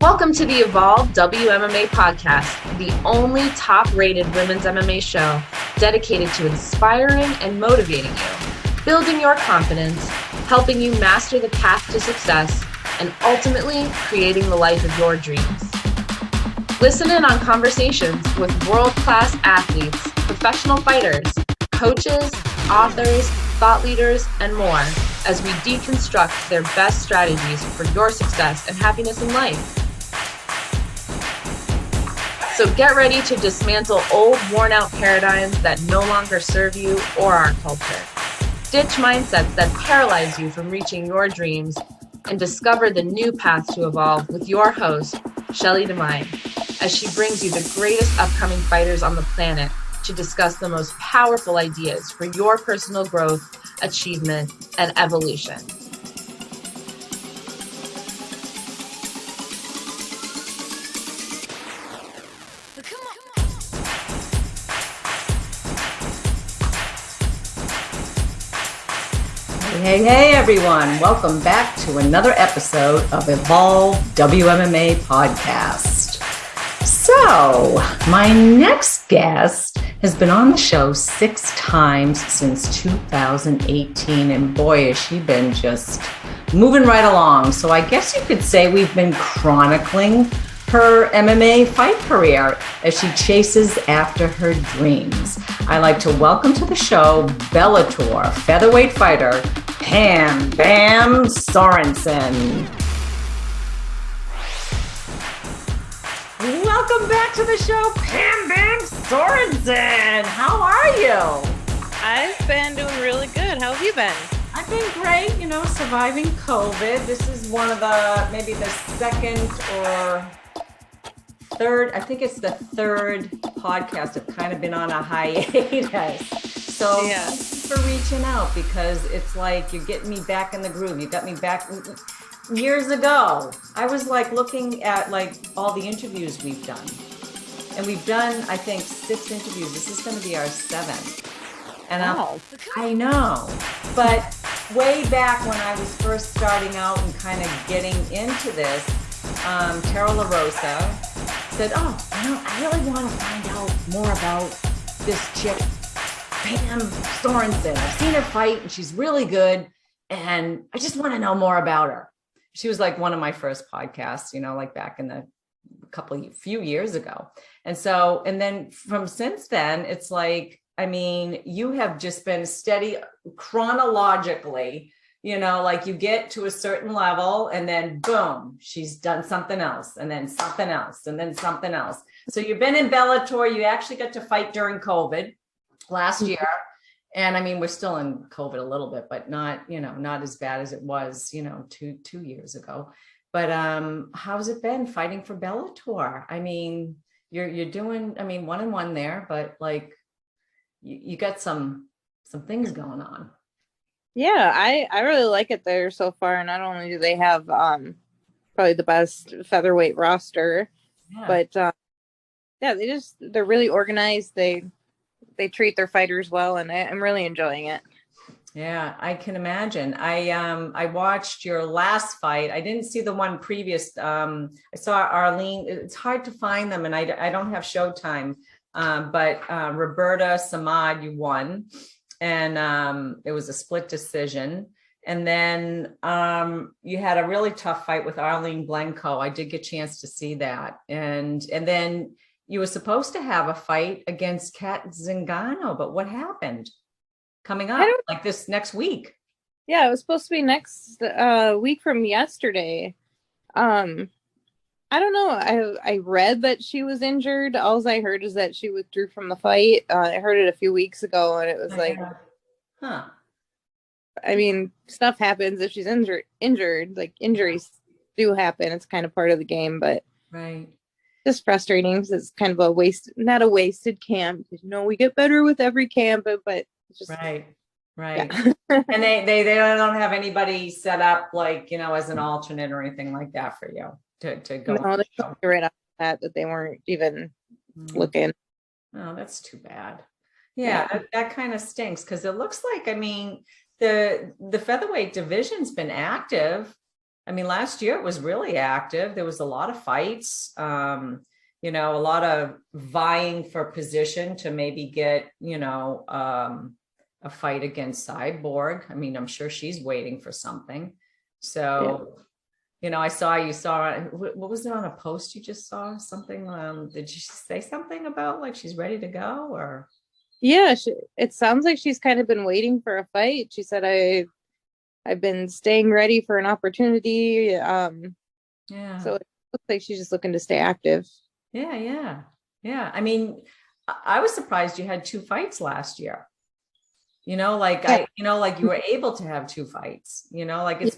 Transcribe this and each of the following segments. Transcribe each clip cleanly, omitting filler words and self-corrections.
Welcome to the Evolve WMMA podcast, the only top-rated women's MMA show dedicated to inspiring and motivating you, building your confidence, helping you master the path to success, and ultimately creating the life of your dreams. Listen in on conversations with world-class athletes, professional fighters, coaches, authors, thought leaders, and more as we deconstruct their best strategies for your success and happiness in life. So get ready to dismantle old, worn-out paradigms that no longer serve you or our culture. Ditch mindsets that paralyze you from reaching your dreams and discover the new path to evolve with your host, Shelley Devine, as she brings you the greatest upcoming fighters on the planet to discuss the most powerful ideas for your personal growth, achievement, and evolution. Hey, everyone. Welcome back to another episode of Evolve WMMA podcast. So, my next guest has been on the show 6 times since 2018, and boy, has she been just moving right along. So I guess you could say we've been chronicling her MMA fight career as she chases after her dreams. I'd like to welcome to the show Bellator featherweight fighter Pam Sorenson. Welcome back to the show, Pam Sorenson. How are you? I've been doing really good. How have you been? I've been great, surviving COVID. This is one of maybe the second or third, I think it's the third podcast I've kind of been on a hiatus. So yeah. Thanks for reaching out, because it's like you're getting me back in the groove. You got me back years ago. I was like looking at like all the interviews we've done. And we've done, I think, 6 interviews. This is going to be our 7th. And I know. But way back when I was first starting out and kind of getting into this, LaRosa said, I really want to find out more about this chick, Pam Sorenson. I've seen her fight and she's really good. And I just want to know more about her. She was like one of my first podcasts, like back in the few years ago. And then from since then, it's like, you have just been steady chronologically, like you get to a certain level and then boom, she's done something else and then something else and then something else. So you've been in Bellator. You actually got to fight during COVID last year. And we're still in COVID a little bit, but not as bad as it was, 2 years ago. But how's it been fighting for Bellator? You're doing, 1-1 there, but like you got some things going on. Yeah, I really like it there so far. Not only do they have probably the best featherweight roster, but they're really organized. They treat their fighters well, and I'm really enjoying it. Yeah, I can imagine. I watched your last fight. I didn't see the one previous. I saw Arlene. It's hard to find them, and I don't have Showtime. But Roberta Samad, you won, and it was a split decision. And then you had a really tough fight with Arlene Blencowe. I did get a chance to see that, and then you were supposed to have a fight against Cat Zingano, but what happened? Coming up like this next week. Yeah, it was supposed to be next week from yesterday. I don't know. I read that she was injured. All I heard is that she withdrew from the fight. I heard it a few weeks ago, and it was stuff happens if she's injured. Like, injuries do happen. It's kind of part of the game, but right. Just frustrating because it's kind of not a wasted camp. We get better with every camp, but just right. Yeah. And they don't have anybody set up like, as an alternate or anything like that for you to go. No, they told me right off that they weren't even looking. Oh, that's too bad. Yeah. That kind of stinks because it looks like, the featherweight division's been active. I mean, last year it was really active. There was a lot of fights, you know, a lot of vying for position to maybe get, you know, a fight against Cyborg. I mean, I'm sure she's waiting for something. So, you know, you saw, what was it on a post you just saw? Something, did she say something about like she's ready to go or? Yeah, it sounds like she's kind of been waiting for a fight. She said, I've been staying ready for an opportunity. Yeah. So it looks like she's just looking to stay active. Yeah. I mean, I was surprised you had 2 fights last year. You know, like you know, like you were able to have 2 fights, you know, like it's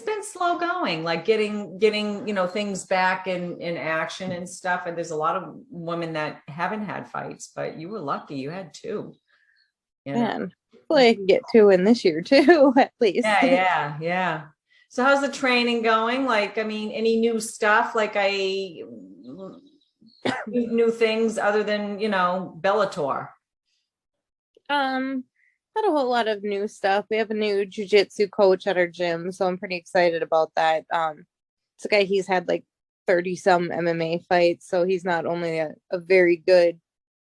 been slow going, like getting, you know, things back in action and stuff. And there's a lot of women that haven't had fights, but you were lucky you had 2. You know? Man, hopefully I can get 2 in this year too, at least. Yeah. So how's the training going? Like, I mean, any new stuff, like new things other than, you know, Bellator? Not a whole lot of new stuff. We have a new jiu-jitsu coach at our gym, so I'm pretty excited about that. It's a guy, he's had like 30 some MMA fights, so he's not only a very good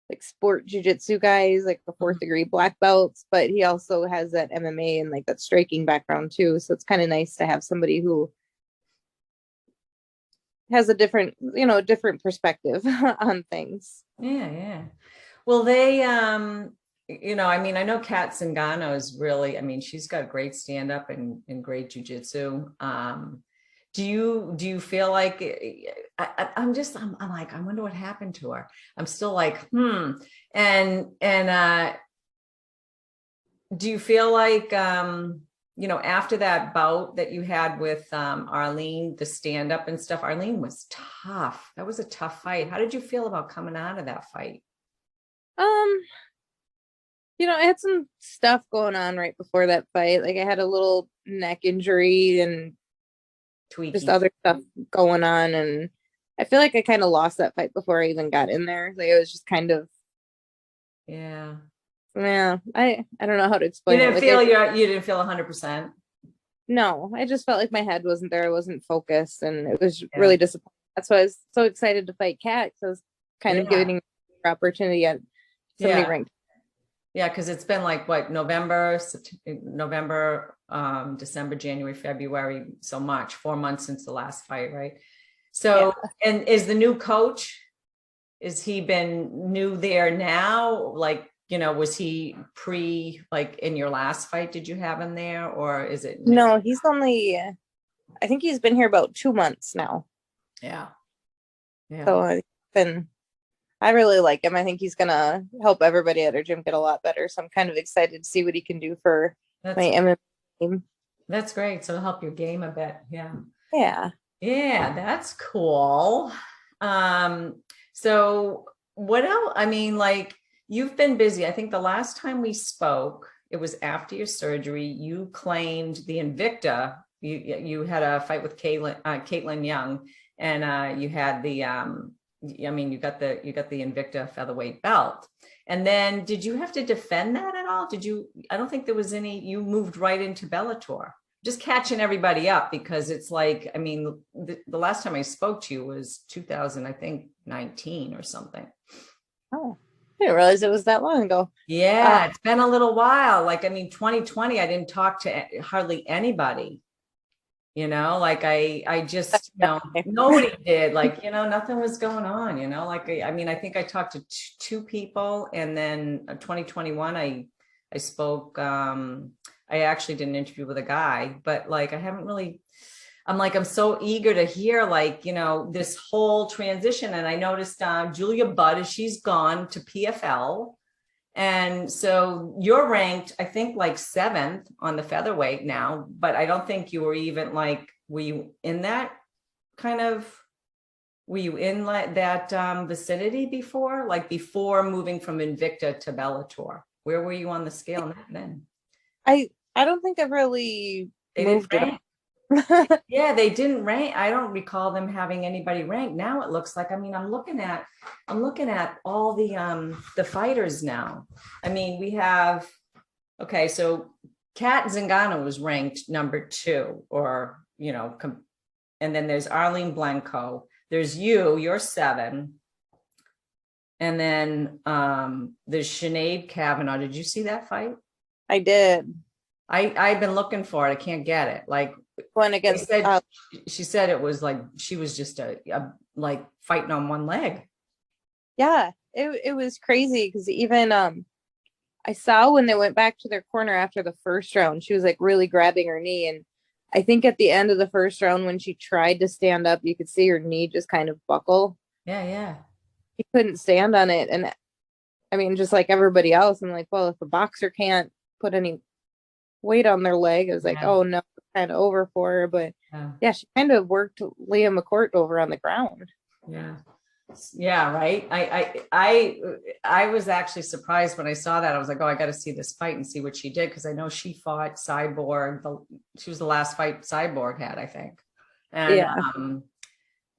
like sport jiu-jitsu guy, he's like a 4th degree black belt, but he also has that MMA and like that striking background too. So it's kind of nice to have somebody who has a different, you know, different perspective on things. Yeah. Well, they, you know, I mean, I know Cat Zingano is really, I mean, she's got great stand-up and great jujitsu. Do you feel like I'm like, I wonder what happened to her. I'm still like, and do you feel like, you know, after that bout that you had with Arlene, the stand-up and stuff, Arlene was tough. That was a tough fight. How did you feel about coming out of that fight? You know, I had some stuff going on right before that fight. Like I had a little neck injury and just other stuff going on. And I feel like I kind of lost that fight before I even got in there. Like it was just kind of, yeah. I don't know how to explain it. Like you didn't feel 100%. No, I just felt like my head wasn't there. I wasn't focused, and it was really disappointing. That's why I was so excited to fight Cat, because I was kind of giving her opportunity at somebody ranked. Yeah, because it's been like what, November, December, January, February, so much, 4 months since the last fight, right? So, and is the new coach, is he been new there now? Like, you know, was he like in your last fight, did you have him there, or is it? No, he's only, I think he's been here about 2 months now. Yeah. So I really like him. I think he's going to help everybody at our gym get a lot better. So I'm kind of excited to see what he can do for my MMA team. That's great. So it'll help your game a bit. Yeah. Yeah, that's cool. So what else? I mean, like, you've been busy. I think the last time we spoke, it was after your surgery. You claimed the Invicta. You had a fight with Kaitlin Young, and you had the I mean, you got the Invicta featherweight belt. And then did you have to defend that at all? I don't think there was any, you moved right into Bellator. Just catching everybody up, because it's like, I mean, the last time I spoke to you was 2019 or something. Oh, I didn't realize it was that long ago. Yeah, it's been a little while. Like, I mean, 2020, I didn't talk to hardly anybody. You know, like I just, you know, nobody did, like, you know, nothing was going on, you know, like, I mean, I think I talked to 2 people, and then 2021, I spoke, I actually did an interview with a guy, but like, I haven't really, I'm so eager to hear, like, you know, this whole transition. And I noticed Julia Budd, she's gone to PFL. And so you're ranked, I think, like 7th on the featherweight now, but I don't think you were even like, were you in that vicinity before, like before moving from Invicta to Bellator? Where were you on the scale then? I don't think I've really moved it. Yeah, they didn't rank. I don't recall them having anybody ranked. Now it looks like, I mean, I'm looking at all the fighters now. I mean, we have, okay, so Cat Zingano was ranked number 2, or, you know, and then there's Arlene Blencowe. There's you're 7. And then there's Sinead Kavanaugh. Did you see that fight? I did. I've been looking for it. I can't get it. Like Went against. She said it was like she was just a like fighting on one leg. Yeah, it was crazy because even I saw when they went back to their corner after the first round, she was like really grabbing her knee, and I think at the end of the first round when she tried to stand up, you could see her knee just kind of buckle. Yeah. She couldn't stand on it, and I mean, just like everybody else, I'm like, well, if a boxer can't put any weight on their leg, I was like, oh no, it's kind of over for her. But yeah, she kind of worked Leah McCourt over on the ground. Yeah, right. I was actually surprised when I saw that. I was like, oh, I got to see this fight and see what she did, because I know she fought Cyborg. She was the last fight Cyborg had, I think.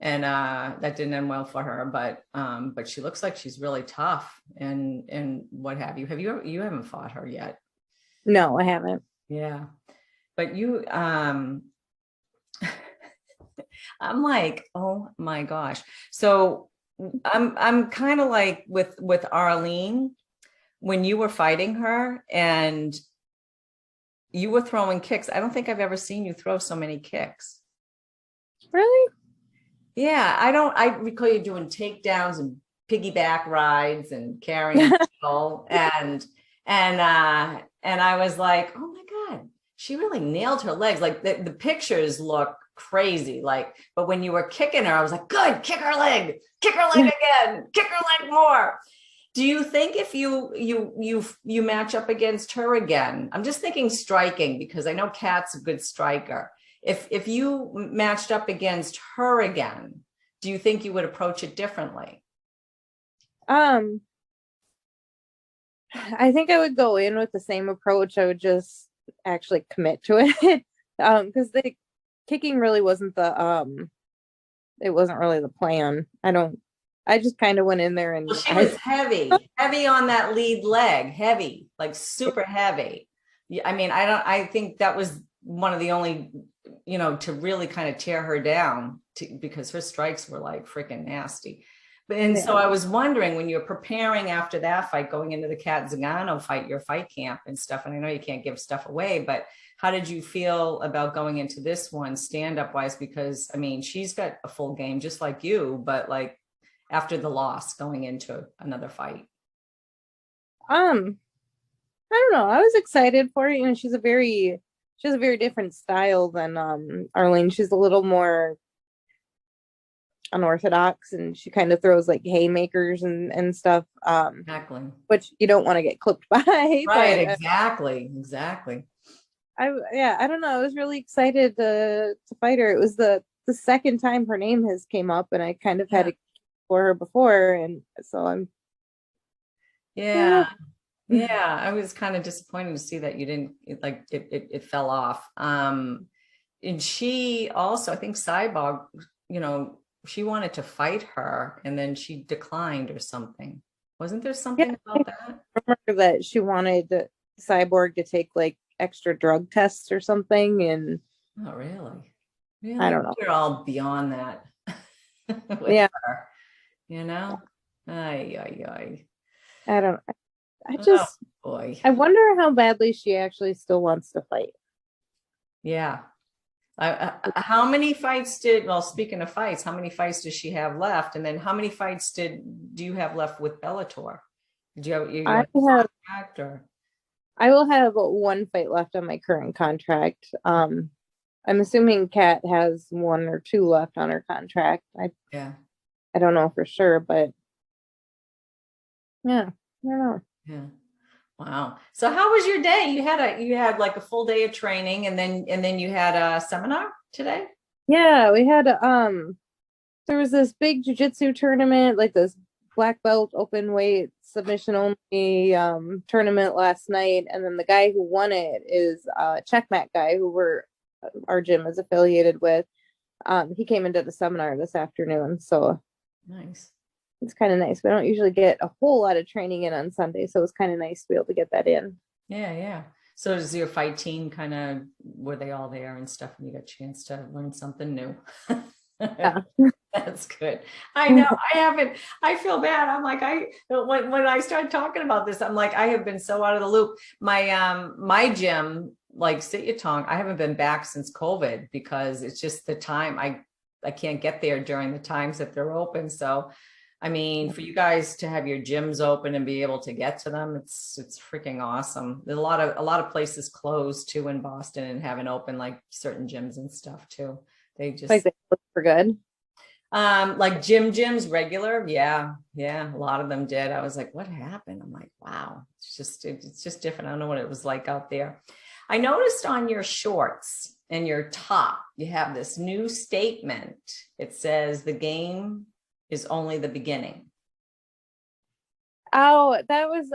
And that didn't end well for her, but she looks like she's really tough and what have you. You haven't fought her yet? No, I haven't. Yeah, but you I'm like, oh my gosh. So I'm kind of like with Arlene, when you were fighting her and you were throwing kicks. I don't think I've ever seen you throw so many kicks. Really? Yeah, I recall you doing takedowns and piggyback rides and carrying people and I was like, oh my God, she really nailed her legs. Like the pictures look crazy. Like, but when you were kicking her, I was like, good, kick her leg again, kick her leg more. Do you think if you match up against her again, I'm just thinking striking, because I know Cat's a good striker. If you matched up against her again, do you think you would approach it differently? I think I would go in with the same approach. I would just actually commit to it. Because the kicking really wasn't it wasn't really the plan. I just kind of went in there and well, she was heavy on that lead leg, heavy, like super heavy. I mean, I think that was one of the only, to really kind of tear her down, because her strikes were like freaking nasty. So I was wondering, when you're preparing after that fight, going into the Cat Zingano fight, your fight camp and stuff, and I know you can't give stuff away, but how did you feel about going into this one stand-up wise? Because I mean, she's got a full game just like you, but like after the loss, going into another fight. I don't know. I was excited for it. She has a very different style than Arlene. She's a little more unorthodox, and she kind of throws like haymakers and stuff. Exactly. Which you don't want to get clipped by. Right. But, exactly. I don't know. I was really excited to fight her. It was the second time her name has came up, and I kind of had it for her before, and so I'm. Yeah. I was kind of disappointed to see that you didn't it fell off. And she also, I think Cyborg, she wanted to fight her and then she declined or something. Wasn't there something about that? I remember that she wanted Cyborg to take like extra drug tests or something, and oh really? I don't know. We're all beyond that. Her, Ay. I don't. I just. Oh, boy. I wonder how badly she actually still wants to fight. Yeah. How many fights speaking of fights, how many fights does she have left? And then how many fights do you have left with Bellator? I will have one fight left on my current contract. I'm assuming Cat has 1 or 2 left on her contract. I don't know for sure, but yeah, I don't know. Yeah. Wow. So how was your day? You had like a full day of training, and then you had a seminar today? Yeah, we had there was this big jiu-jitsu tournament, like this black belt open weight submission only tournament last night, and then the guy who won it is a Checkmat guy who our gym is affiliated with. He came into the seminar this afternoon, so nice. It's kind of nice. We don't usually get a whole lot of training in on Sunday, so it's kind of nice to be able to get that in. Yeah. So does your fight team kind of, were they all there and stuff, and you got a chance to learn something new? Yeah. That's good. I know I feel bad. I'm like, when I started talking about this, I'm like, I have been so out of the loop. My gym, like Sityodtong, I haven't been back since COVID because it's just the time I can't get there during the times that they're open. So I mean, for you guys to have your gyms open and be able to get to them, it's freaking awesome. There's a lot of places closed too in Boston and haven't opened, like certain gyms and stuff too. They just Like they look for good. Like gyms regular. Yeah. A lot of them did. I was like, what happened? I'm like, wow, it's just different. I don't know what it was like out there. I noticed on your shorts and your top, you have this new statement. It says the game is only the beginning. Oh, that was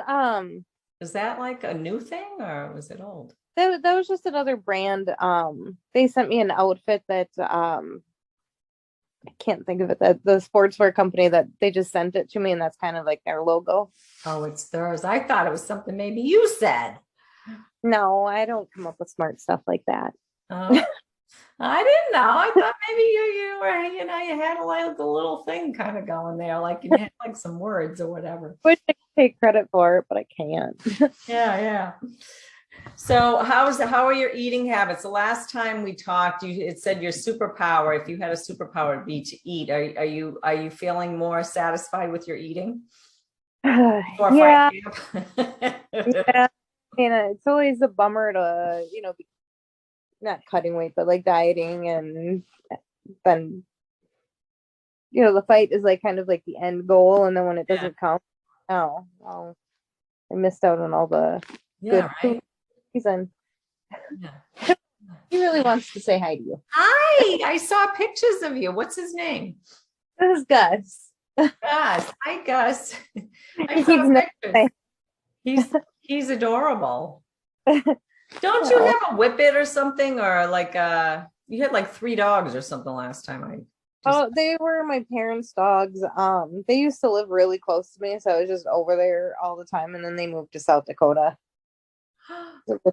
Is that like a new thing or was it old? that was just another brand. They sent me an outfit that I can't think of it, that the sportswear company, that they just sent it to me, and that's kind of like their logo. Oh, it's theirs. I thought it was something maybe you said. No, I don't come up with smart stuff like that. I didn't know. I thought maybe you were, you had like a little thing kind of going there, like you had like some words or whatever. Wish I could take credit for it, but I can't. Yeah. So how are your eating habits? The last time we talked, it said your superpower, if you had a superpower, would be to eat. Are you feeling more satisfied with your eating? Yeah. Yeah. It's always a bummer to, be not cutting weight, but like dieting, and then, the fight is like kind of like the end goal. And then when it doesn't come, I missed out on all the good food season. Yeah. He really wants to say hi to you. Hi, I saw pictures of you. What's his name? This is Gus. Gus. Hi, Gus. I saw pictures. He's adorable. Don't you have a whippet or something, or like you had like 3 dogs or something last time? They were my parents' dogs. They used to live really close to me, so I was just over there all the time, and then they moved to South Dakota.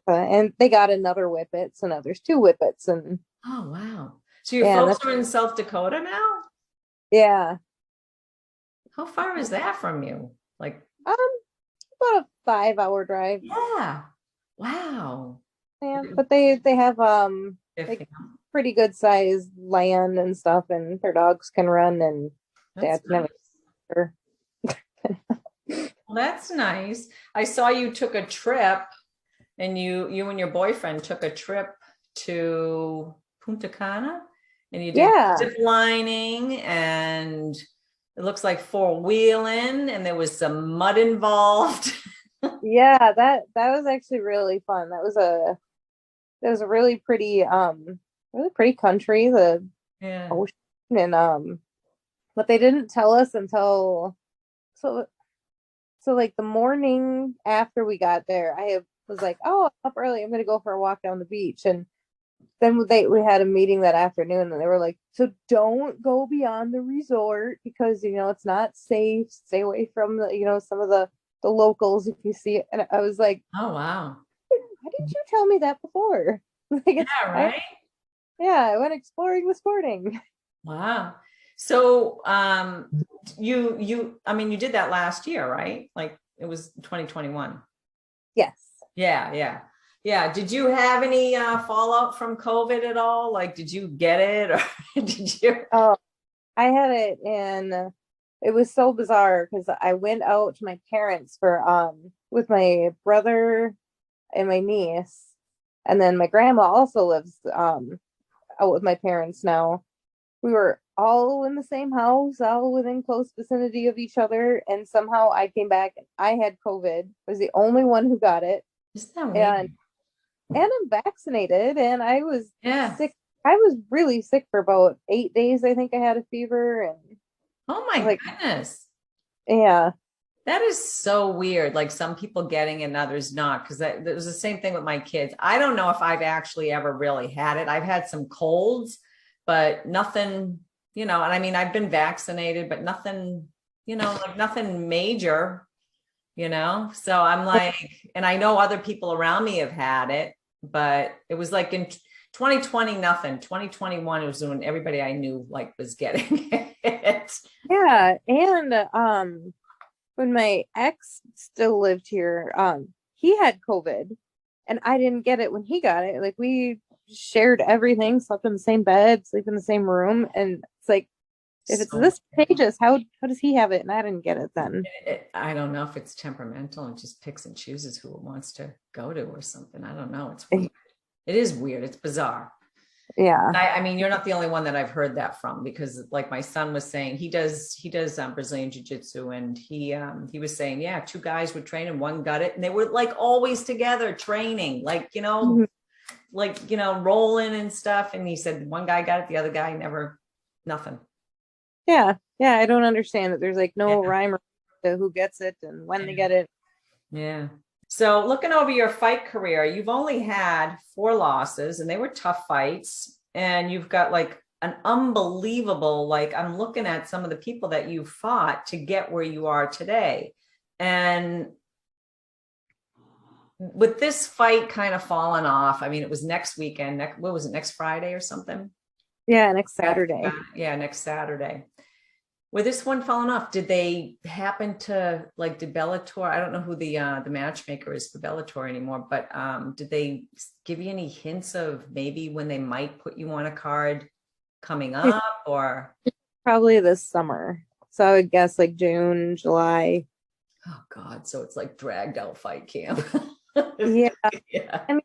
And they got another whippet, so now there's 2 whippets. And oh wow. So your folks are in South Dakota now? Yeah. How far is that from you? Like about a 5-hour drive. Yeah. Wow. Yeah, but they have like pretty good sized land and stuff, and their dogs can run, and Dad's never. Well, that's nice. I saw you took a trip, and you and your boyfriend took a trip to Punta Cana, and you did zip lining, and it looks like 4-wheeling, and there was some mud involved. Yeah, that was actually really fun. That was a really pretty country, the ocean, and but they didn't tell us until so like the morning after we got there. I was like, oh, I'm up early, I'm gonna go for a walk down the beach, and then we had a meeting that afternoon, and they were like, so don't go beyond the resort because it's not safe. Stay away from the some of the locals if you see it. And I was like, oh wow, why didn't you tell me that before? Yeah, right. I went exploring this morning. Wow. So you did that last year, right? Like it was 2021. Yes. Yeah. Did you have any fallout from COVID at all? Like, did you get it, or did you? Oh, I had it, and it was so bizarre because I went out to my parents for with my brother and my niece, and then my grandma also lives out with my parents now. We were all in the same house, all within close vicinity of each other, and somehow I came back and I had COVID. I was the only one who got it. Isn't that weird? And I'm vaccinated, and I was sick. I was really sick for about 8 days. I think I had a fever, and oh my goodness. Yeah. That is so weird. Like some people getting it and others not, because it was the same thing with my kids. I don't know if I've actually ever really had it. I've had some colds, but nothing, and I mean, I've been vaccinated, but nothing, like nothing major. So I'm like, and I know other people around me have had it, but it was like in 2020, nothing. 2021 was when everybody I knew like was getting it. Yeah. And when my ex still lived here, he had COVID and I didn't get it when he got it. Like we shared everything, slept in the same bed, sleep in the same room. And it's like, if it's this contagious, how does he have it and I didn't get it then? I don't know if it's temperamental and just picks and chooses who it wants to go to or something. I don't know. It's weird. It is weird. It's bizarre. Yeah. I mean, you're not the only one that I've heard that from, because like my son was saying, he does Brazilian jiu-jitsu, and he was saying, yeah, 2 guys would train and one got it, and they were like always together training, like, rolling and stuff. And he said one guy got it, the other guy never, nothing. Yeah. I don't understand that there's like no rhyme or to who gets it and when they get it. Yeah. So looking over your fight career, you've only had 4 losses, and they were tough fights. And you've got like an unbelievable, like I'm looking at some of the people that you fought to get where you are today. And with this fight kind of falling off, I mean, it was next weekend, what was it, next Friday or something? Yeah, next Saturday. Yeah, next Saturday. With this one falling off, did they happen to like, did Bellator, I don't know who the matchmaker is for Bellator anymore, but did they give you any hints of maybe when they might put you on a card coming up, or? Probably this summer. So I would guess like June, July. Oh God, so it's like dragged out fight camp. Yeah. Yeah. I mean,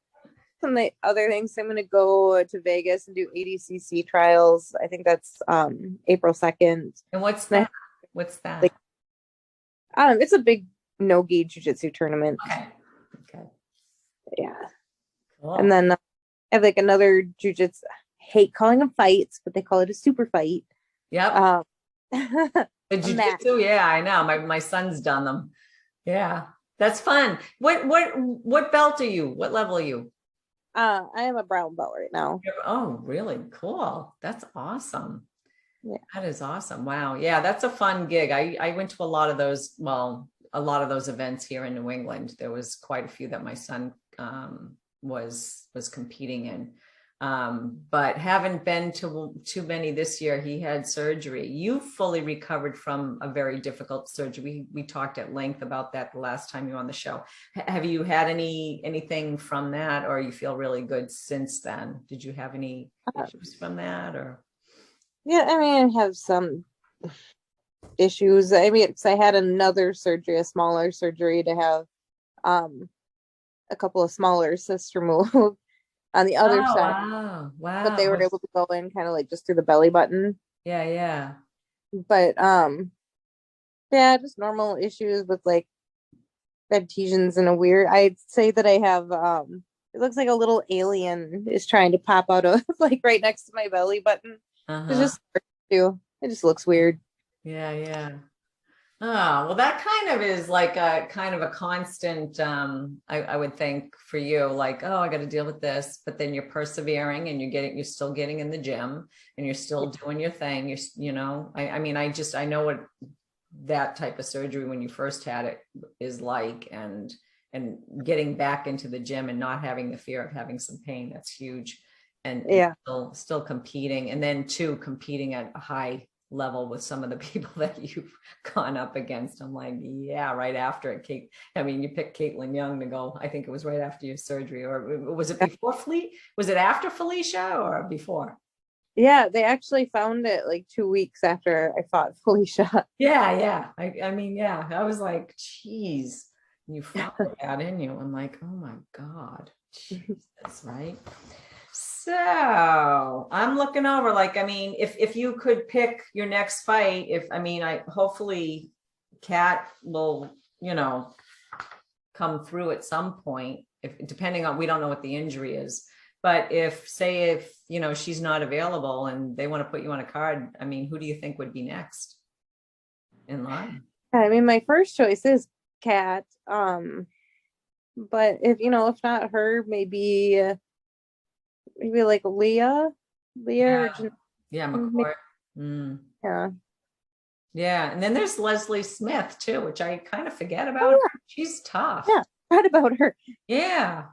some of the other things, I'm going to go to Vegas and do ADCC trials. I think that's April 2nd. And what's that? Like, it's a big no-gi jiu-jitsu tournament. Okay. Yeah. Cool. And then I have like another jiu-jitsu, hate calling them fights, but they call it a super fight. Yep. The jiu-jitsu, yeah, I know. My son's done them. Yeah. That's fun. What belt are you? What level are you? I am a brown belt right now. Oh, really? Cool. That's awesome. Yeah. That is awesome. Wow. Yeah, that's a fun gig. I went to a lot of those events here in New England. There was quite a few that my son was competing in. But haven't been to too many this year. He had surgery. You fully recovered from a very difficult surgery. We talked at length about that the last time you were on the show. Have you had anything from that, or you feel really good since then? Did you have any issues from that, or? Yeah, I mean, I have some issues. I mean, I had another surgery, a smaller surgery, to have a couple of smaller cysts removed on the other side. Wow. But they were able to go in kind of like just through the belly button. Yeah. But yeah, just normal issues with like adhesions and I'd say that I have it looks like a little alien is trying to pop out of like right next to my belly button. It just looks weird. Yeah. Oh, well, that kind of is like a kind of a constant, I would think, for you, like, oh, I got to deal with this, but then you're persevering and you're still getting in the gym and you're still doing your thing. I mean, I know what that type of surgery when you first had it is like, and getting back into the gym and not having the fear of having some pain, that's huge. And still competing, and then competing at a high level with some of the people that you've gone up against. I'm like, yeah, right after it. You picked Kaitlin Young to go. I think it was right after your surgery, or was it before was it after Felicia or before? Yeah, they actually found it like 2 weeks after I fought Felicia. Yeah. I was like, geez, you found that in you. I'm like, oh my God, Jesus, right? So I'm looking over, like, I mean, if you could pick your next fight, hopefully Cat will, come through at some point, depending on, we don't know what the injury is, but if she's not available and they want to put you on a card, I mean, who do you think would be next in line? I mean, my first choice is Cat. But if not her, maybe like Leah. Yeah, McCourt. Yeah. Yeah. And then there's Leslie Smith too, which I kind of forget about. Yeah. She's tough. Yeah, right about her. Yeah.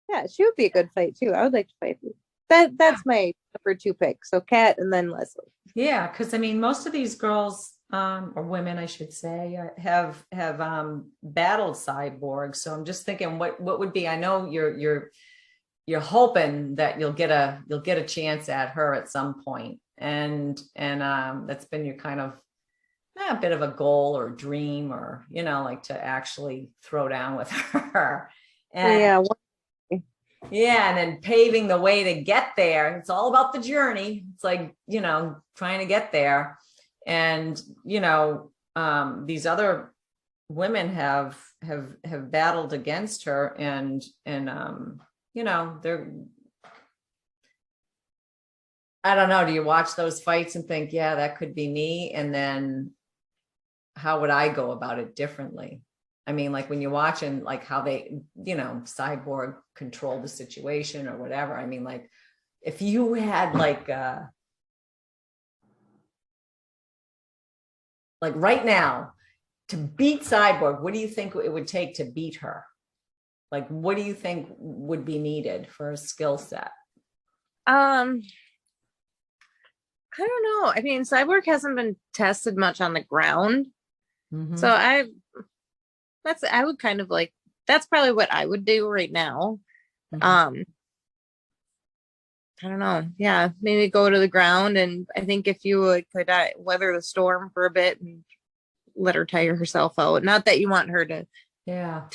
Yeah, she would be a good fight too. I would like to fight that's my number 2 pick. So Cat and then Leslie. Yeah, because I mean, most of these girls, or women, I should say, have battled Cyborg. So I'm just thinking, what would be? I know you're hoping that you'll get a chance at her at some point, and that's been your kind of a bit of a goal or dream, or like to actually throw down with her. And yeah, and then paving the way to get there. It's all about the journey. It's like, trying to get there. And, these other women have battled against her, and they're, I don't know, do you watch those fights and think, yeah, that could be me? And then how would I go about it differently? I mean, like when you're watching like how they, Cyborg controlled the situation or whatever. I mean, like if you had like right now to beat Cyborg, what do you think it would take to beat her? Like, what do you think would be needed for a skill set? I don't know. I mean, Cyborg hasn't been tested much on the ground. Mm-hmm. So I would kind of like, that's probably what I would do right now. Mm-hmm. I don't know. Yeah, maybe go to the ground. And I think if you could weather the storm for a bit and let her tire herself out. Not that you want her to tire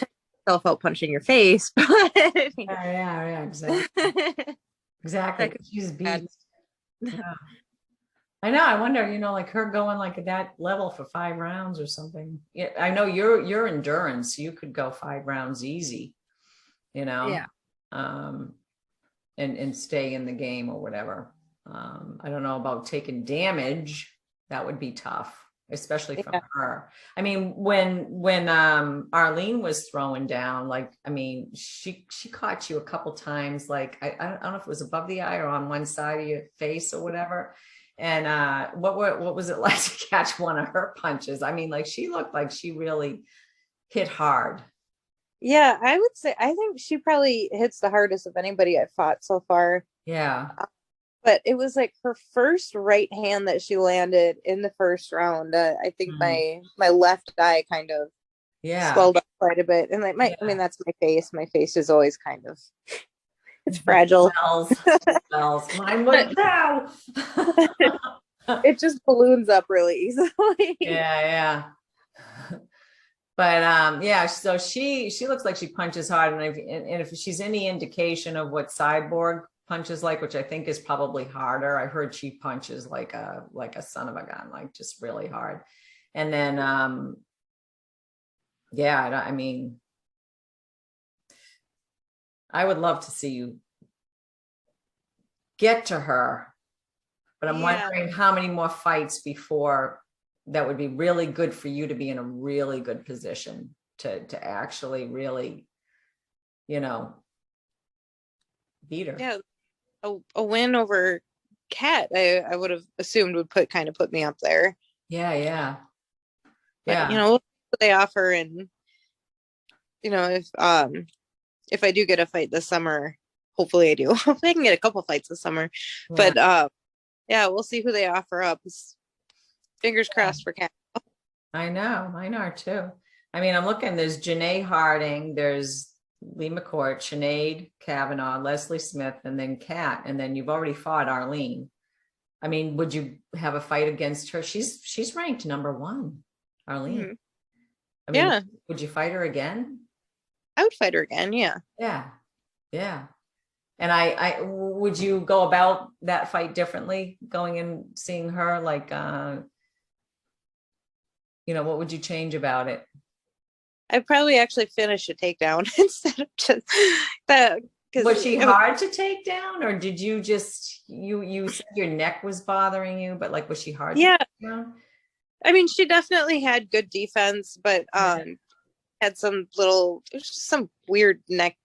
herself out punching your face, but yeah, exactly. Exactly. She's beat. Yeah. I know. I wonder, like her going like at that level for 5 rounds or something. Yeah, I know your endurance, you could go 5 rounds easy, Yeah. And stay in the game or whatever. I don't know about taking damage. That would be tough, especially from her. I mean, when Arlene was throwing down, like, I mean, she caught you a couple times, like I don't know if it was above the eye or on one side of your face or whatever. And what was it like to catch one of her punches? I mean, like she looked like she really hit hard. Yeah, I would say I think she probably hits the hardest of anybody I've fought so far. Yeah. But it was like her first right hand that she landed in the first round. I think my left eye kind of swelled up quite a bit. And like I mean, that's my face. My face is always kind of it's fragile. Smells. Mine would now. It just balloons up really easily. Yeah. But so she looks like she punches hard, and if she's any indication of what Cyborg punches like, which I think is probably harder. I heard she punches like a son of a gun, like just really hard. And then I mean, I would love to see you get to her, but I'm wondering how many more fights before that would be really good for you to be in a really good position to actually really, beat her. Yeah, a win over Cat, I would have assumed would put me up there. Yeah. But, what they offer, and if I do get a fight this summer, hopefully I do. Hopefully I can get a couple fights this summer. Yeah. But we'll see who they offer up. Fingers crossed for Cat. I know too. I mean, I'm looking, there's Janae Harding, there's Leah McCourt, Sinead Kavanaugh, Leslie Smith, and then Cat. And then you've already fought Arlene. I mean, would you have a fight against her? She's ranked number 1, Arlene. Mm-hmm. I mean, would you fight her again? I would fight her again. Yeah. Yeah. And I would you go about that fight differently, going and seeing her? Like, what would you change about it? I'd probably actually finish a takedown instead of just that. Was she hard to take down, or did you just you said your neck was bothering you, but like, was she hard? Yeah. To take down? I mean, she definitely had good defense, but had some weird neck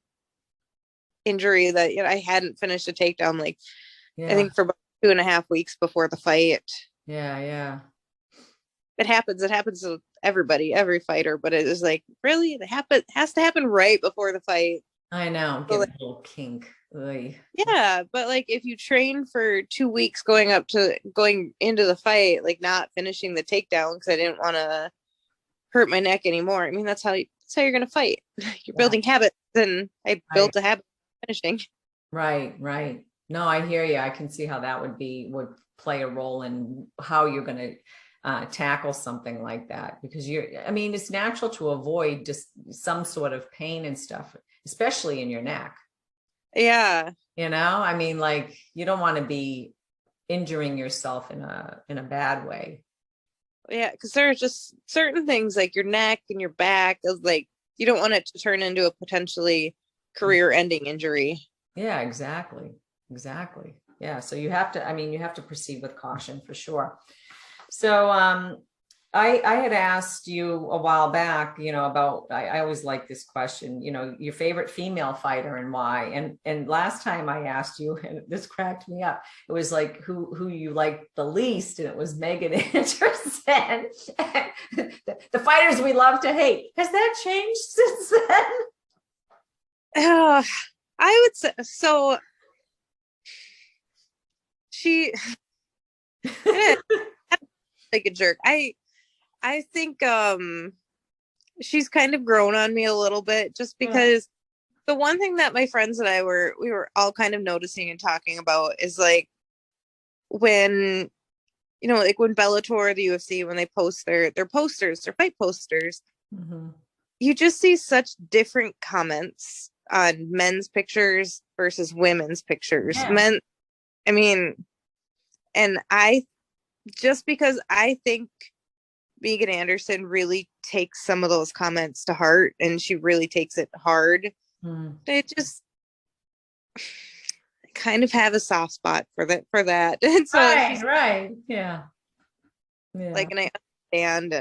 injury that I hadn't finished a takedown I think for about 2.5 weeks before the fight. Yeah. it happens. It happens to everybody, every fighter, but it is like, really? Has to happen right before the fight. I know. So, Get like, a little kink. Oy. yeah, but like if you train for 2 weeks going into the fight, like not finishing the takedown because I didn't want to hurt my neck anymore. I mean, that's how you're gonna fight. You're building habits, and I built a habit of finishing. Right. No, I hear you. I can see how that would play a role in how you're going to tackle something like that, because it's natural to avoid just some sort of pain and stuff, especially in your neck. Yeah. Like you don't want to be injuring yourself in a bad way. Yeah, because there are just certain things like your neck and your back is like, you don't want it to turn into a potentially career-ending injury. Yeah, exactly. Yeah. So you have to proceed with caution for sure. So, I had asked you a while back, about, I always like this question, your favorite female fighter and why. And last time I asked you, and this cracked me up, it was like who you liked the least, and it was Megan Anderson. The fighters we love to hate. Has that changed since then? I would say so. She like a jerk. I think she's kind of grown on me a little bit, just because the one thing that my friends and we were all kind of noticing and talking about is like when like when Bellator, the UFC, when they post their posters, their fight posters, you just see such different comments on men's pictures versus women's pictures. Men, and I, just because I think Megan Anderson really takes some of those comments to heart, and she really takes it hard. It just kind of have a soft spot for that. And so right. Yeah. Like, and I understand,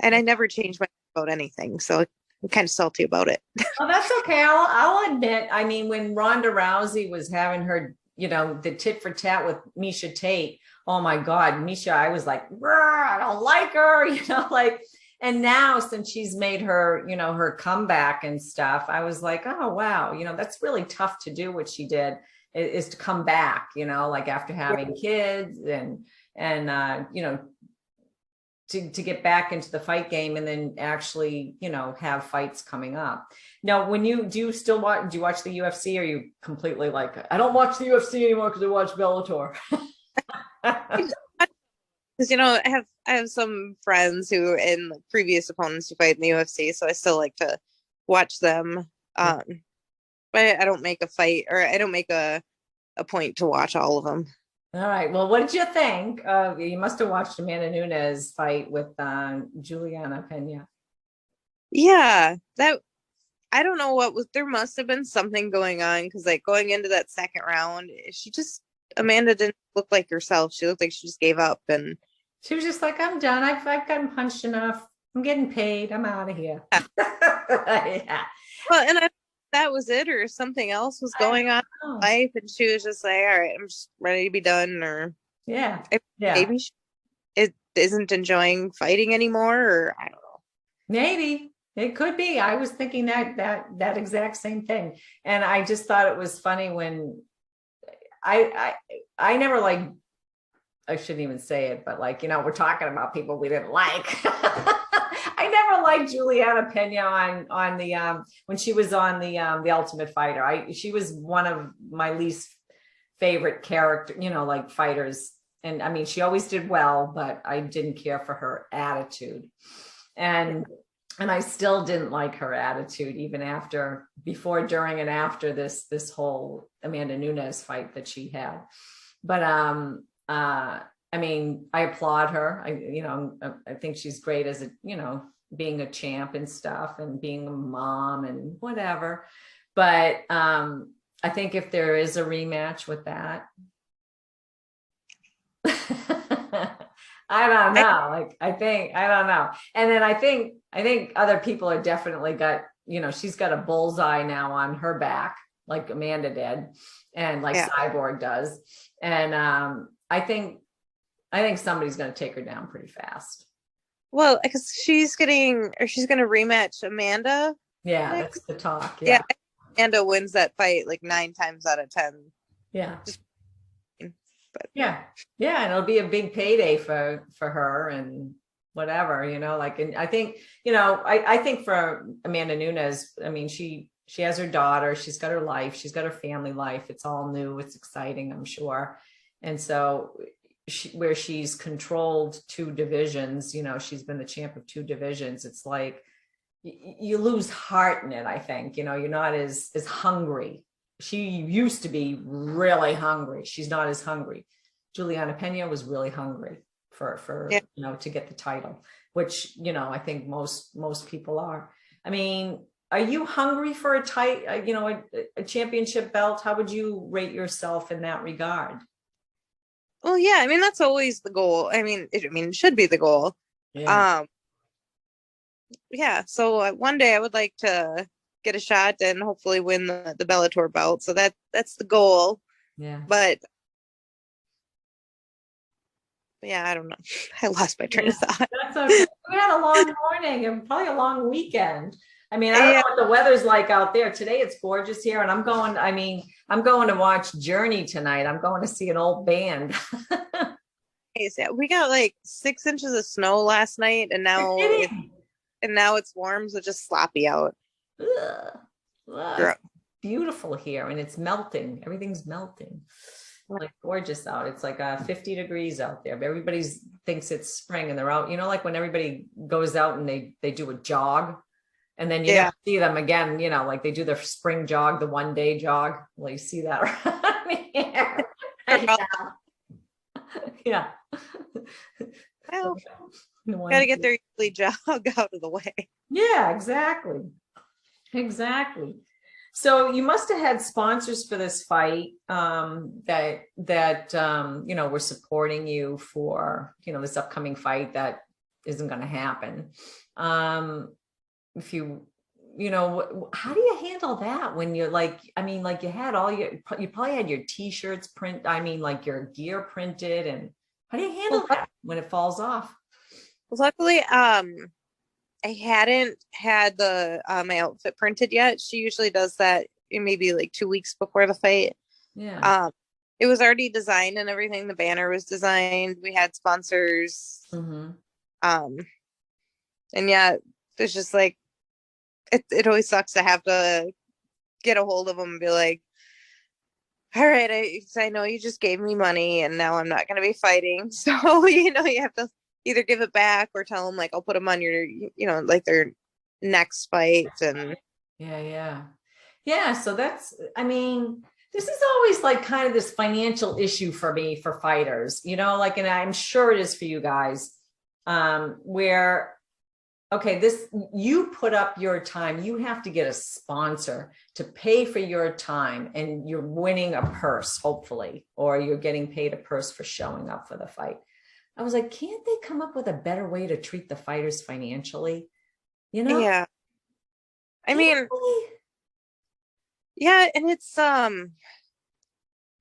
and I never change my mind about anything, so I'm kind of salty about it. Oh, that's okay. I'll admit, when Ronda Rousey was having her, the tit for tat with Meisha Tate, oh my God, Meisha, I was like, I don't like her, and now since she's made her, her comeback and stuff, I was like, oh, wow, that's really tough to do what she did, is to come back, like after having kids and to get back into the fight game, and then actually, have fights coming up. Now, do you watch the UFC, or are you completely like, I don't watch the UFC anymore because I watch Bellator? Because I have some friends who in previous opponents who fight in the UFC, so I still like to watch them. But I don't make a fight, or I don't make a point to watch all of them. All right. Well, what did you think? You must have watched Amanda Nunes fight with Juliana Pena. Yeah, that, I don't know what was. There must have been something going on, because like going into that second round, Amanda didn't look like herself. She looked like she just gave up, and she was just like, I'm done. I've gotten punched enough. I'm getting paid. I'm out of here. Yeah. Well, and that was it, or something else was going on in life, and she was just like, all right, I'm just ready to be done, or maybe she isn't enjoying fighting anymore, or I don't know. Maybe it could be. I was thinking that exact same thing, and I just thought it was funny when I never like, I shouldn't even say it, but like, we're talking about people we didn't like. I never liked Juliana Pena on the when she was on the Ultimate Fighter. She was one of my least favorite character, like fighters. And she always did well, but I didn't care for her attitude. And I still didn't like her attitude, even before, during, and after this whole Amanda Nunes fight that she had. But I applaud her. I think she's great as being a champ and stuff, and being a mom and whatever. But I think if there is a rematch with that, I don't know. I don't know. And then I think other people are definitely got, she's got a bullseye now on her back, like Amanda did, and like Cyborg does. And I think I think somebody's going to take her down pretty fast. Well, because she's going to rematch Amanda. Yeah, next. that's the talk. Yeah. Amanda wins that fight like 9 times out of 10. Yeah. But yeah, and it'll be a big payday for her and whatever, you know, like, and I think, you know, I think for Amanda Nunes, I mean, she has her daughter, she's got her life, she's got her family life. It's all new. It's exciting, I'm sure. And so where she's controlled 2 divisions, you know, she's been the champ of 2 divisions. It's like you lose heart in it. I think, you know, you're not as hungry. She used to be really hungry. She's not as hungry. Juliana Pena was really hungry for you know, to get the title, which, you know, I think most people are. I mean, are you hungry for you know, a championship belt? How would you rate yourself in that regard? Well, yeah, I mean, that's always the goal. I mean, it should be the goal. Yeah. Yeah. So one day I would like to get a shot and hopefully win the Bellator belt. So that's the goal. Yeah. But yeah, I don't know. I lost my train of thought. That's okay. We had a long morning and probably a long weekend. I mean, I don't know what the weather's like out there. Today it's gorgeous here, and I'm going to watch Journey tonight. I'm going to see an old band. We got like 6 inches of snow last night, and now it's warm, so just sloppy out. It's beautiful here, and it's melting. Everything's melting. Like gorgeous out. It's like 50 degrees out there. Everybody thinks it's spring, and they're out. You know, like when everybody goes out and they do a jog, and then you never see them again. You know, like they do their spring jog, the 1-day jog. Well, you see that around here. Yeah. Well, gotta get their yearly jog out of the way. Yeah, exactly. So you must have had sponsors for this fight that you know, were supporting you for, you know, this upcoming fight that isn't going to happen. If you know, how do you handle that when you're like, I mean, like you probably had your t-shirts like your gear printed, and how do you handle that when it falls off? Luckily, I hadn't had my outfit printed yet. She usually does that maybe like 2 weeks before the fight. Yeah. It was already designed and everything. The banner was designed. We had sponsors. Mm-hmm. And yeah, it's just like, it always sucks to have to get a hold of them and be like, all right, I know you just gave me money and now I'm not going to be fighting. So, you know, you have to either give it back or tell them like, I'll put them on your, you know, like their next fight. And yeah. So that's, I mean, this is always like kind of this financial issue for me, for fighters, you know, like, and I'm sure it is for you guys, where, okay, you put up your time, you have to get a sponsor to pay for your time, and you're winning a purse, hopefully, or you're getting paid a purse for showing up for the fight. I was like, can't they come up with a better way to treat the fighters financially? You know? Yeah. I mean, yeah, and it's I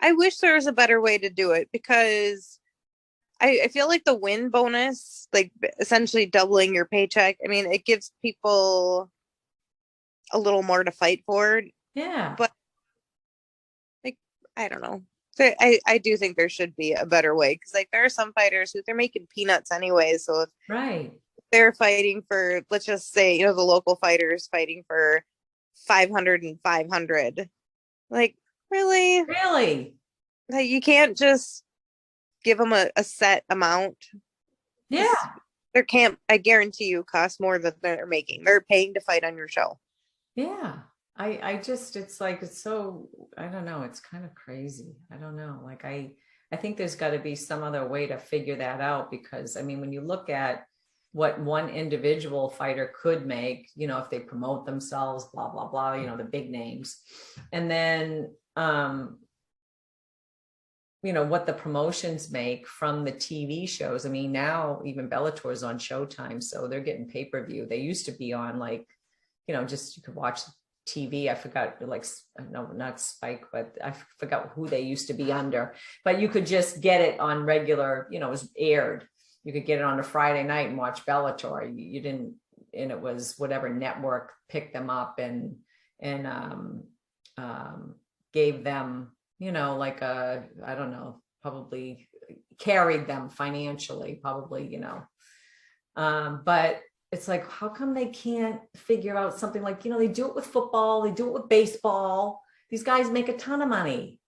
wish there was a better way to do it, because I feel like the win bonus, like essentially doubling your paycheck, I mean, it gives people a little more to fight for. Yeah. But like, I don't know. So I do think there should be a better way, because like there are some fighters who they're making peanuts anyway. So if they're fighting for, let's just say, you know, the local fighters fighting for 500 and 500, like really, like you can't just give them a set amount. Yeah, their camp, I guarantee you, costs more than they're making. They're paying to fight on your show. Yeah. I just, it's like, it's so, I don't know. It's kind of crazy. I don't know. Like, I think there's got to be some other way to figure that out, because I mean, when you look at what one individual fighter could make, you know, if they promote themselves, blah, blah, blah, you know, the big names, and then, you know, what the promotions make from the TV shows. I mean, now even Bellator is on Showtime, so they're getting pay-per-view. They used to be on, like, you know, just you could watch TV. I forgot, like, no, not Spike, but I forgot who they used to be under. But you could just get it on regular, you know, it was aired. You could get it on a Friday night and watch Bellator. You didn't, and it was whatever network picked them up and gave them, you know, like a, I don't know, probably carried them financially, probably, you know. But it's like, how come they can't figure out something like, you know, they do it with football, they do it with baseball. These guys make a ton of money.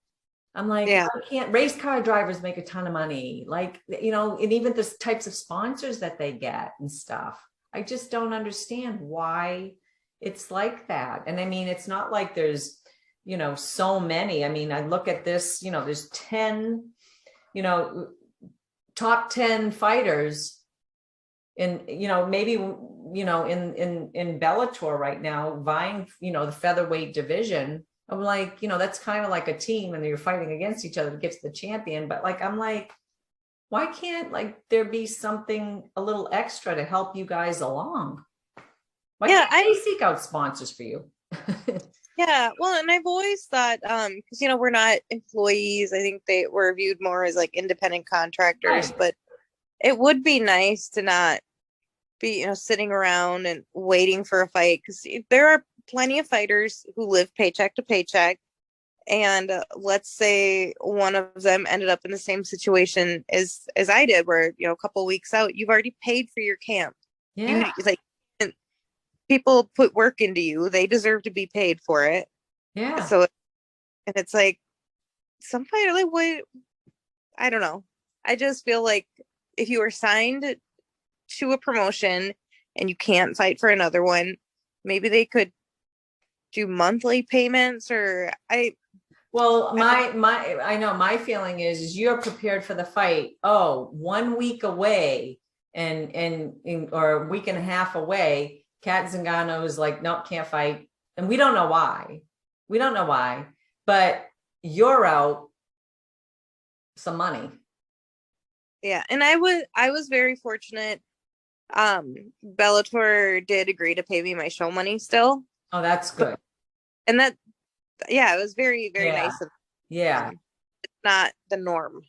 I'm like, yeah. I can't, race car drivers make a ton of money. Like, you know, and even the types of sponsors that they get and stuff. I just don't understand why it's like that. And I mean, it's not like there's, you know, so many. I mean, I look at this, you know, there's 10, you know, top 10 fighters in, you know, maybe, you know, in Bellator right now, vying, you know, the featherweight division. I'm like, you know, that's kind of like a team and you're fighting against each other to get to the champion. But like, I'm like, why can't like there be something a little extra to help you guys along? Why can't they seek out sponsors for you? Yeah, well, and I've always thought, because, you know, we're not employees. I think they were viewed more as like independent contractors, Right. but it would be nice to not be, you know, sitting around and waiting for a fight, because there are plenty of fighters who live paycheck to paycheck. And let's say one of them ended up in the same situation as I did, where, you know, a couple of weeks out, you've already paid for your camp. Yeah. Like, people put work into you. They deserve to be paid for it. Yeah. So, and it's like, some fighter, like, what? I don't know. I just feel like if you are signed to a promotion and you can't fight for another one, maybe they could do monthly payments, or well, I know my feeling is you're prepared for the fight. Oh, 1 week away or a week and a half away, Cat Zingano is like, nope, can't fight. And we don't know why. We don't know why, but you're out some money. Yeah. And I was very fortunate. Bellator did agree to pay me my show money still. Oh, that's good. And that, yeah, it was very, very nice of them. Yeah. It's not the norm.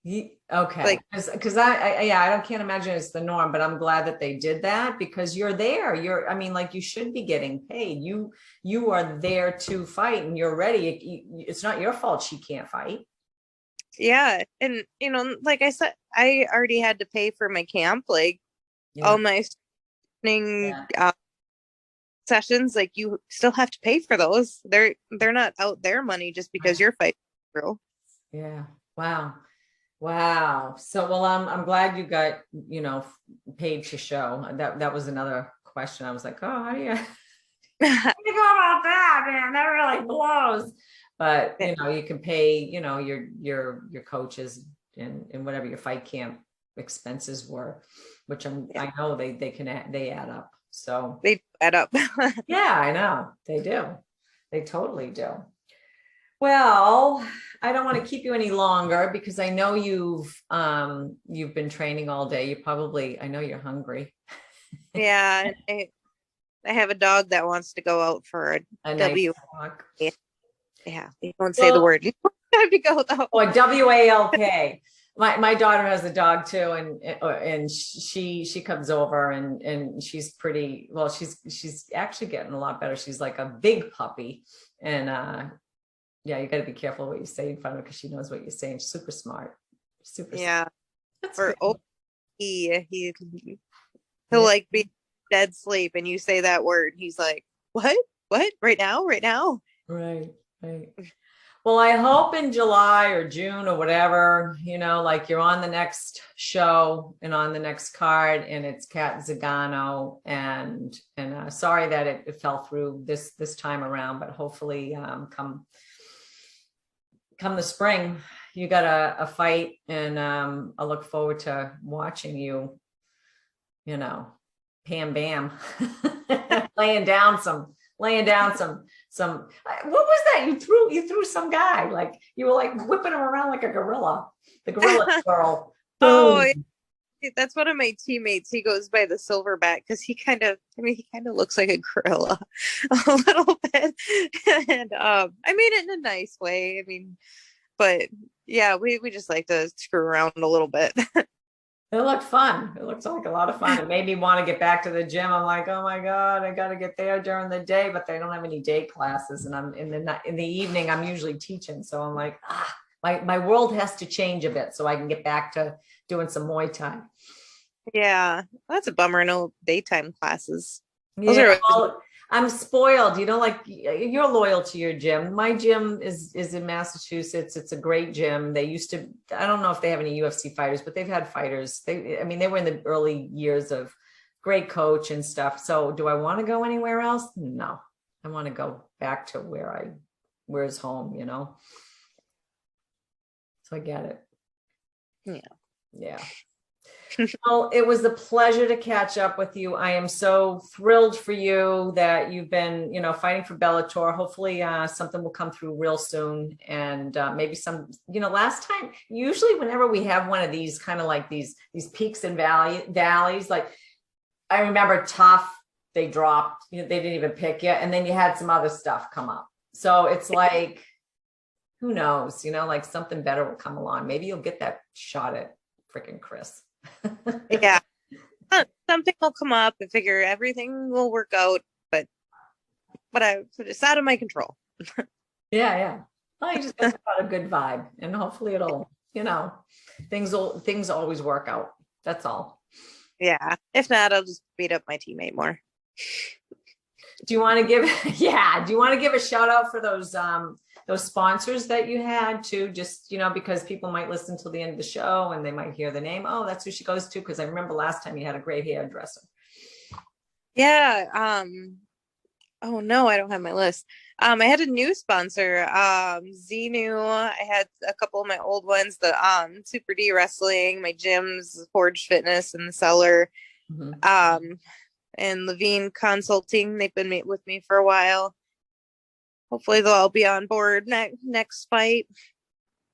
Okay. Like, because I can't imagine it's the norm, but I'm glad that they did that, because you're there. I mean, like, you should be getting paid. You are there to fight and you're ready. It's not your fault she can't fight. Yeah. And, you know, like I said, I already had to pay for my camp, like all my sessions, like, you still have to pay for those. They're not out their money just because you're fighting through. Yeah. Wow. So, well, I'm glad you got, you know, paid to show. That was another question. I was like, oh, how do you go about that, man? That really blows. But, you know, you can pay, you know, your coaches and whatever your fight camp expenses were, which I know they add up. So they add up. Yeah, I know they do. They totally do. Well, I don't want to keep you any longer, because I know you've been training all day. I know you're hungry. Yeah. I have a dog that wants to go out for a W. Walk. Yeah, they don't say the word. You have to go though. Or WALK. My daughter has a dog too, and she comes over and she's pretty well. She's actually getting a lot better. She's like a big puppy, and yeah, you got to be careful what you say in front of her, because she knows what you're saying. She's super smart. Super. Yeah. Smart. Or he'll like be dead sleep, and you say that word, he's like, what? Right now? Right. Well, I hope in July or June or whatever, you know, like, you're on the next show and on the next card, and it's Cat Zingano, and sorry that it fell through this time around, but hopefully come the spring, you got a fight, and I look forward to watching you, you know, Bam laying down some what was that you threw some guy, like, you were like whipping him around like a gorilla, the gorilla girl. Oh That's one of my teammates. He goes by the Silverback because he kind of looks like a gorilla a little bit. And I mean it in a nice way. I mean, but yeah, we just like to screw around a little bit. It looked fun. It looks like a lot of fun. It made me want to get back to the gym. I'm like, oh my God, I got to get there during the day, but they don't have any day classes. And I'm in the evening, I'm usually teaching. So I'm like, my world has to change a bit so I can get back to doing some Muay Thai. Yeah, that's a bummer. No daytime classes. Yeah, I'm spoiled. Like you're loyal to your gym. My gym is in Massachusetts. It's a great gym. They used to, I don't know if they have any UFC fighters, but they've had fighters. They were in the early years of great coach and stuff. So do I want to go anywhere else? No, I want to go back to where's home, So I get it. Yeah. Well, it was a pleasure to catch up with you. I am so thrilled for you that you've been, fighting for Bellator. Hopefully something will come through real soon. And maybe some, last time, usually whenever we have one of these kind of like these peaks and valleys, like I remember Tough, they dropped, they didn't even pick you. And then you had some other stuff come up. So it's like, who knows, like something better will come along. Maybe you'll get that shot at freaking Cris. Yeah, something will come up. I figure everything will work out, but it's out of my control. Yeah. Well, you just got a good vibe, and hopefully it'll, things always work out. That's all. Yeah. If not, I'll just beat up my teammate more. Do you want to give a shout out for those sponsors that you had too, just, because people might listen till the end of the show and they might hear the name. Oh, that's who she goes to. Cause I remember last time you had a great hairdresser. Yeah. Oh no, I don't have my list. I had a new sponsor, Xenu. I had a couple of my old ones, the Super D Wrestling, my gyms, Forge Fitness in the cellar. Mm-hmm. And Levine Consulting. They've been with me for a while. Hopefully they'll all be on board next fight.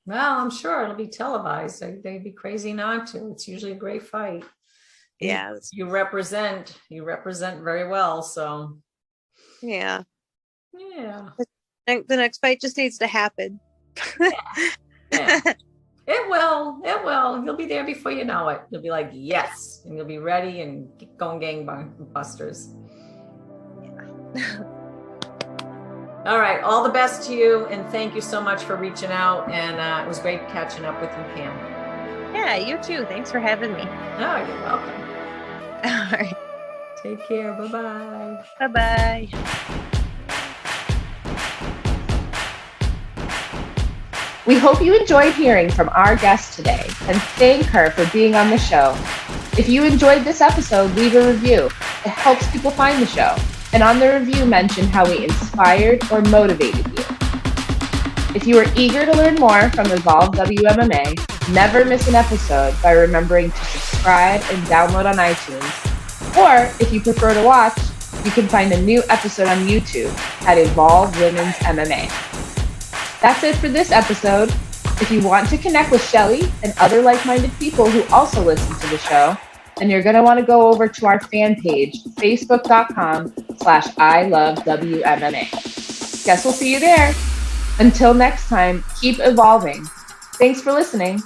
Well, I'm sure it'll be televised. They'd be crazy not to. It's usually a great fight. Yeah. You represent very well. So yeah. Yeah. The next fight just needs to happen. Yeah. It will. You'll be there before you know it. You'll be like, yes. And you'll be ready and going gangbusters. Yeah. All right. All the best to you. And thank you so much for reaching out. And it was great catching up with you, Pam. Yeah, you too. Thanks for having me. Oh, you're welcome. All right. Take care. Bye-bye. Bye-bye. We hope you enjoyed hearing from our guest today and thank her for being on the show. If you enjoyed this episode, leave a review. It helps people find the show. And on the review, mention how we inspired or motivated you. If you are eager to learn more from Evolve WMMA, never miss an episode by remembering to subscribe and download on iTunes. Or if you prefer to watch, you can find a new episode on YouTube at Evolve Women's MMA. That's it for this episode. If you want to connect with Shelley and other like-minded people who also listen to the show, then you're going to want to go over to our fan page, facebook.com/ILoveWMMA. Guess we'll see you there. Until next time, keep evolving. Thanks for listening.